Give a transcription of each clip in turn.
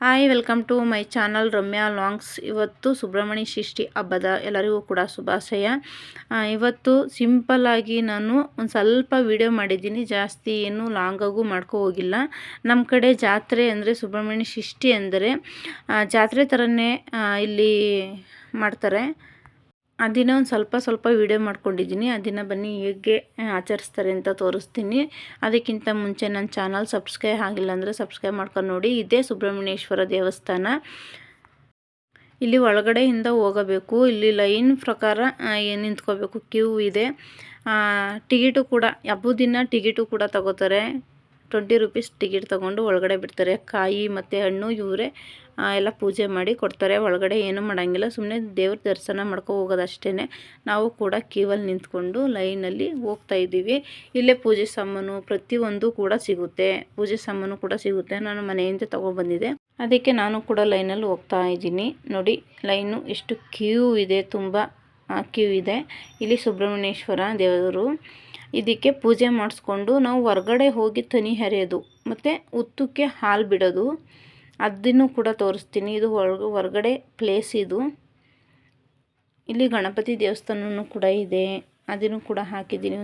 Hi, welcome to my channel Ramya longs. ಇವತ್ತು ಸುಬ್ರಹ್ಮಣ್ಯ ಷಷ್ಠಿ ಹಬ್ಬದ ಎಲ್ಲರಿಗೂ ಕೂಡ ಶುಭಾಶಯ. ಇವತ್ತು ಸಿಂಪಲ್ಲಾಗಿ ನಾನು ಒಂದು ಸ್ವಲ್ಪ ವಿಡಿಯೋ ಮಾಡಿದ್ದೀನಿ, ಜಾಸ್ತಿ ಏನು ಲಾಂಗಾಗೂ ಮಾಡ್ಕೊ ಹೋಗಿಲ್ಲ. ನಮ್ಮ ಕಡೆ ಜಾತ್ರೆ ಅಂದರೆ ಸುಬ್ರಹ್ಮಣ್ಯ ಷಷ್ಠಿ ಅಂದರೆ ಜಾತ್ರೆ ಥರನೇ ಇಲ್ಲಿ ಮಾಡ್ತಾರೆ. ಆ ದಿನ ಒಂದು ಸ್ವಲ್ಪ ವಿಡಿಯೋ ಮಾಡ್ಕೊಂಡಿದ್ದೀನಿ. ಆ ದಿನ ಬನ್ನಿ ಹೇಗೆ ಆಚರಿಸ್ತಾರೆ ಅಂತ ತೋರಿಸ್ತೀನಿ. ಅದಕ್ಕಿಂತ ಮುಂಚೆ ನನ್ನ ಚಾನಲ್ ಸಬ್ಸ್ಕ್ರೈಬ್ ಆಗಿಲ್ಲ ಅಂದರೆ ಸಬ್ಸ್ಕ್ರೈಬ್ ಮಾಡ್ಕೊಂಡು ನೋಡಿ. ಇದೇ ಸುಬ್ರಹ್ಮಣ್ಯೇಶ್ವರ ದೇವಸ್ಥಾನ. ಇಲ್ಲಿ ಒಳಗಡೆಯಿಂದ ಹೋಗಬೇಕು. ಇಲ್ಲಿ ಲೈನ್ ಪ್ರಕಾರ ನಿಂತ್ಕೋಬೇಕು, ಕ್ಯೂ ಇದೆ. ಟಿಕೆಟು ಕೂಡ ಹಬ್ಬದ ದಿನ ಟಿಕೆಟು ಕೂಡ ತಗೋತಾರೆ. 20 ರೂಪೀಸ್ ಟಿಕೆಟ್ ತೊಗೊಂಡು ಒಳಗಡೆ ಬಿಡ್ತಾರೆ. ಕಾಯಿ ಮತ್ತು ಹಣ್ಣು ಇವರೇ ಎಲ್ಲ ಪೂಜೆ ಮಾಡಿ ಕೊಡ್ತಾರೆ. ಒಳಗಡೆ ಏನೂ ಮಾಡೋಂಗಿಲ್ಲ, ಸುಮ್ಮನೆ ದೇವ್ರ ದರ್ಶನ ಮಾಡ್ಕೊ ಹೋಗೋದಷ್ಟೇ. ನಾವು ಕೂಡ ಕ್ಯೂವಲ್ಲಿ ನಿಂತ್ಕೊಂಡು ಲೈನಲ್ಲಿ ಹೋಗ್ತಾ ಇದ್ದೀವಿ. ಇಲ್ಲೇ ಪೂಜೆ ಸಾಮಾನು ಪ್ರತಿಯೊಂದು ಕೂಡ ಸಿಗುತ್ತೆ. ಪೂಜೆ ಸಾಮಾನು ಕೂಡ ಸಿಗುತ್ತೆ. ನಾನು ಮನೆಯಿಂದ ತೊಗೊಬಂದಿದ್ದೆ, ಅದಕ್ಕೆ ನಾನು ಕೂಡ ಲೈನಲ್ಲಿ ಹೋಗ್ತಾ ಇದ್ದೀನಿ. ನೋಡಿ ಲೈನು ಎಷ್ಟು ಕ್ಯೂ ಇದೆ, ತುಂಬ ಕ್ಯೂ ಇದೆ. ಇಲ್ಲಿ ಸುಬ್ರಹ್ಮಣ್ಯೇಶ್ವರ ದೇವರು. ಇದಕ್ಕೆ ಪೂಜೆ ಮಾಡಿಸ್ಕೊಂಡು ನಾವು ಹೊರ್ಗಡೆ ಹೋಗಿ ತನಿ ಹರಿಯೋದು ಮತ್ತು ಹುತ್ತಕ್ಕೆ ಹಾಲು ಬಿಡೋದು, ಅದನ್ನು ಕೂಡ ತೋರಿಸ್ತೀನಿ. ಇದು ಹೊರಗಡೆ ಪ್ಲೇಸ್ ಇದು. ಇಲ್ಲಿ ಗಣಪತಿ ದೇವಸ್ಥಾನವೂ ಕೂಡ ಇದೆ, ಅದನ್ನು ಕೂಡ ಹಾಕಿದ್ದೀನಿ.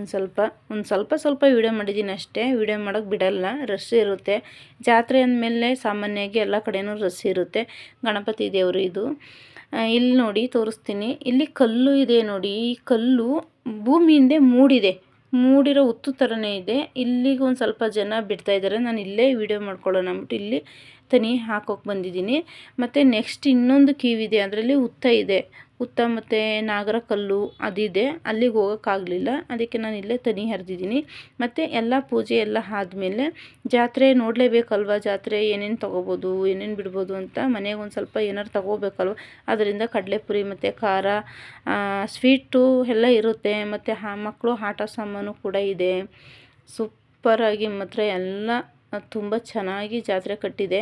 ಒಂದು ಸ್ವಲ್ಪ ವಿಡಿಯೋ ಮಾಡಿದ್ದೀನಿ ಅಷ್ಟೇ. ವಿಡಿಯೋ ಮಾಡೋಕ್ಕೆ ಬಿಡಲ್ಲ, ರಶ್ ಇರುತ್ತೆ. ಜಾತ್ರೆ ಅಂದಮೇಲೆ ಸಾಮಾನ್ಯವಾಗಿ ಎಲ್ಲ ಕಡೆಯೂ ರಶ್ ಇರುತ್ತೆ. ಗಣಪತಿ ದೇವರು ಇದು. ಇಲ್ಲಿ ನೋಡಿ ತೋರಿಸ್ತೀನಿ. ಇಲ್ಲಿ ಕಲ್ಲು ಇದೆ ನೋಡಿ. ಈ ಕಲ್ಲು ಭೂಮಿಯಿಂದ ಮೂಡಿರೋ ಹುತ್ತು ಥರನೇ ಇದೆ. ಇಲ್ಲಿಗೆ ಒಂದು ಸ್ವಲ್ಪ ಜನ ಬಿಡ್ತಾ ಇದ್ದಾರೆ. ನಾನು ಇಲ್ಲೇ ವಿಡಿಯೋ ಮಾಡ್ಕೊಳ್ಳೋಣ ಅಂದ್ಬಿಟ್ಟು ಇಲ್ಲಿ ತನಿ ಹಾಕೋಕೆ ಬಂದಿದ್ದೀನಿ. ಮತ್ತು ನೆಕ್ಸ್ಟ್ ಇನ್ನೊಂದು ಕಿವಿದೆ, ಅದರಲ್ಲಿ ಹುತ್ತ ಮತ್ತು ನಾಗರ ಕಲ್ಲು ಅದಿದೆ. ಅಲ್ಲಿಗೆ ಹೋಗೋಕ್ಕಾಗಲಿಲ್ಲ, ಅದಕ್ಕೆ ನಾನು ಇಲ್ಲೇ ತನಿ ಹರಿದಿದ್ದೀನಿ. ಮತ್ತು ಎಲ್ಲ ಪೂಜೆ ಎಲ್ಲ ಆದಮೇಲೆ ಜಾತ್ರೆ ನೋಡಲೇಬೇಕಲ್ವ. ಜಾತ್ರೆ ಏನೇನು ತೊಗೋಬೋದು, ಏನೇನು ಬಿಡ್ಬೋದು ಅಂತ ಮನೆಗೆ ಒಂದು ಸ್ವಲ್ಪ ಏನಾರು ತೊಗೋಬೇಕಲ್ವ. ಅದರಿಂದ ಕಡಲೆಪುರಿ ಮತ್ತು ಖಾರ, ಸ್ವೀಟು ಎಲ್ಲ ಇರುತ್ತೆ. ಮತ್ತು ಮಕ್ಕಳು ಆಟ ಸಾಮಾನು ಕೂಡ ಇದೆ. ಸೂಪರಾಗಿ ಮಾತ್ರ ಎಲ್ಲ ತುಂಬ ಚೆನ್ನಾಗಿ ಜಾತ್ರೆ ಕಟ್ಟಿದೆ.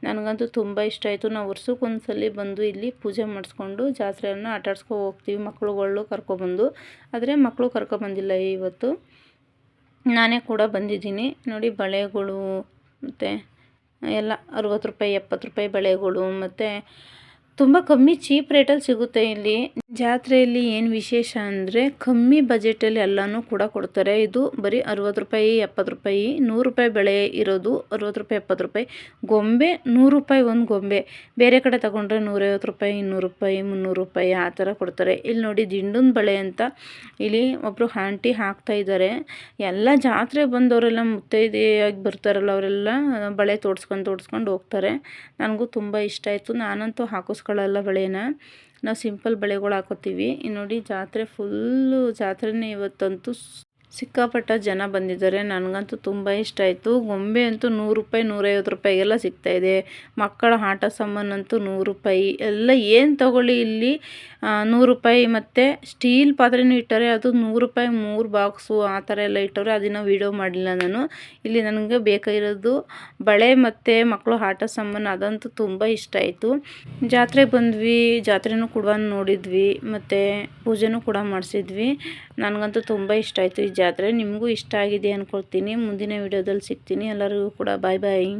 ನನಗಂತೂ ತುಂಬ ಇಷ್ಟ ಆಯಿತು. ನಾವು ವರ್ಷಕ್ಕೊಂದ್ಸಲಿ ಬಂದು ಇಲ್ಲಿ ಪೂಜೆ ಮಾಡಿಸ್ಕೊಂಡು ಜಾತ್ರೆಯನ್ನು ಆಟಾಡ್ಸ್ಕೊ ಹೋಗ್ತೀವಿ, ಮಕ್ಕಳುಗಳು ಕರ್ಕೊಬಂದು. ಆದರೆ ಮಕ್ಕಳು ಕರ್ಕೊಬಂದಿಲ್ಲ ಇವತ್ತು, ನಾನೇ ಕೂಡ ಬಂದಿದ್ದೀನಿ. ನೋಡಿ ಬಳೆಗಳು ಮತ್ತು ಎಲ್ಲ 60 ರೂಪಾಯಿ 70 ರೂಪಾಯಿ ಬಳೆಗಳು, ಮತ್ತು ತುಂಬ ಕಮ್ಮಿ ಚೀಪ್ ರೇಟಲ್ಲಿ ಸಿಗುತ್ತೆ ಇಲ್ಲಿ. ಜಾತ್ರೆಯಲ್ಲಿ ಏನು ವಿಶೇಷ ಅಂದರೆ ಕಮ್ಮಿ ಬಜೆಟಲ್ಲಿ ಎಲ್ಲನೂ ಕೂಡ ಕೊಡ್ತಾರೆ. ಇದು ಬರೀ 60 ರೂಪಾಯಿ 70 ರೂಪಾಯಿ 100 ರೂಪಾಯಿ ಬೆಳೆ ಇರೋದು. 60 ರೂಪಾಯಿ 70 ರೂಪಾಯಿ ಗೊಂಬೆ 100 ರೂಪಾಯಿ ಒಂದು ಗೊಂಬೆ. ಬೇರೆ ಕಡೆ ತಗೊಂಡ್ರೆ 150 ರೂಪಾಯಿ 200 ರೂಪಾಯಿ 300 ರೂಪಾಯಿ ಆ ಥರ ಕೊಡ್ತಾರೆ. ಇಲ್ಲಿ ನೋಡಿ ದಿಂಡನ ಬಳೆ ಅಂತ ಇಲ್ಲಿ ಒಬ್ಬರು ಆಂಟಿ ಹಾಕ್ತಾ ಇದ್ದಾರೆ. ಎಲ್ಲ ಜಾತ್ರೆ ಬಂದವರೆಲ್ಲ ಮುತ್ತೈದೆಯಾಗಿ ಬರ್ತಾರಲ್ಲ, ಅವರೆಲ್ಲ ಬಳೆ ತೋಡ್ಸ್ಕೊಂಡು ಹೋಗ್ತಾರೆ. ನನಗೂ ತುಂಬ ಇಷ್ಟ ಆಯಿತು. ನಾನಂತೂ ಹಾಕಿಸ್ಕೊಳ್ಳಲ್ಲ ಬಳೆನ, ನಾವು ಸಿಂಪಲ್ ಬಳೆಗಳು ಹಾಕೋತೀವಿ. ನೋಡಿ ಜಾತ್ರೆ ಫುಲ್ಲು ಜಾತ್ರೆನೇ ಇವತ್ತಂತೂ ಸಿಕ್ಕಾಪಟ್ಟ ಜನ ಬಂದಿದ್ದಾರೆ. ನನಗಂತೂ ತುಂಬ ಇಷ್ಟ ಆಯಿತು. ಗೊಂಬೆ ಅಂತೂ 100 ರೂಪಾಯಿ 150 ರೂಪಾಯಿಗೆಲ್ಲ ಸಿಗ್ತಾಯಿದೆ. ಮಕ್ಕಳ ಆಟ ಸಾಮಾನಂತೂ 100 ರೂಪಾಯಿ. ಎಲ್ಲ ಏನು ತಗೊಳ್ಳಿ ಇಲ್ಲಿ 100 ರೂಪಾಯಿ. ಮತ್ತು ಸ್ಟೀಲ್ ಪಾತ್ರೆನೂ ಇಟ್ಟರೆ, ಅದು 100 ರೂಪಾಯಿ 3 ಬಾಕ್ಸು ಆ ಥರ ಎಲ್ಲ ಇಟ್ಟವ್ರೆ. ಅದನ್ನು ವೀಡಿಯೋ ಮಾಡಿಲ್ಲ ನಾನು. ಇಲ್ಲಿ ನನಗೆ ಬೇಕಾಗಿರೋದು ಬಳೆ ಮತ್ತು ಮಕ್ಕಳು ಆಟ ಸಾಮಾನು, ಅದಂತೂ ತುಂಬ ಇಷ್ಟ ಆಯಿತು. ಜಾತ್ರೆಗೆ ಬಂದ್ವಿ, ಜಾತ್ರೆನೂ ಕೂಡ ನೋಡಿದ್ವಿ ಮತ್ತು ಪೂಜೆನೂ ಕೂಡ ಮಾಡಿಸಿದ್ವಿ. ನನಗಂತೂ ತುಂಬ ಇಷ್ಟ ಆಯಿತು ಈ ಜಾತ್ರೆ. ನಿಮಗೂ ಇಷ್ಟ ಆಗಿದೆ ಅಂದ್ಕೊಳ್ತೀನಿ. ಮುಂದಿನ ವಿಡಿಯೋದಲ್ಲಿ ಸಿಗ್ತೀನಿ. ಎಲ್ಲರಿಗೂ ಕೂಡ ಬಾಯ್ ಬಾಯ್.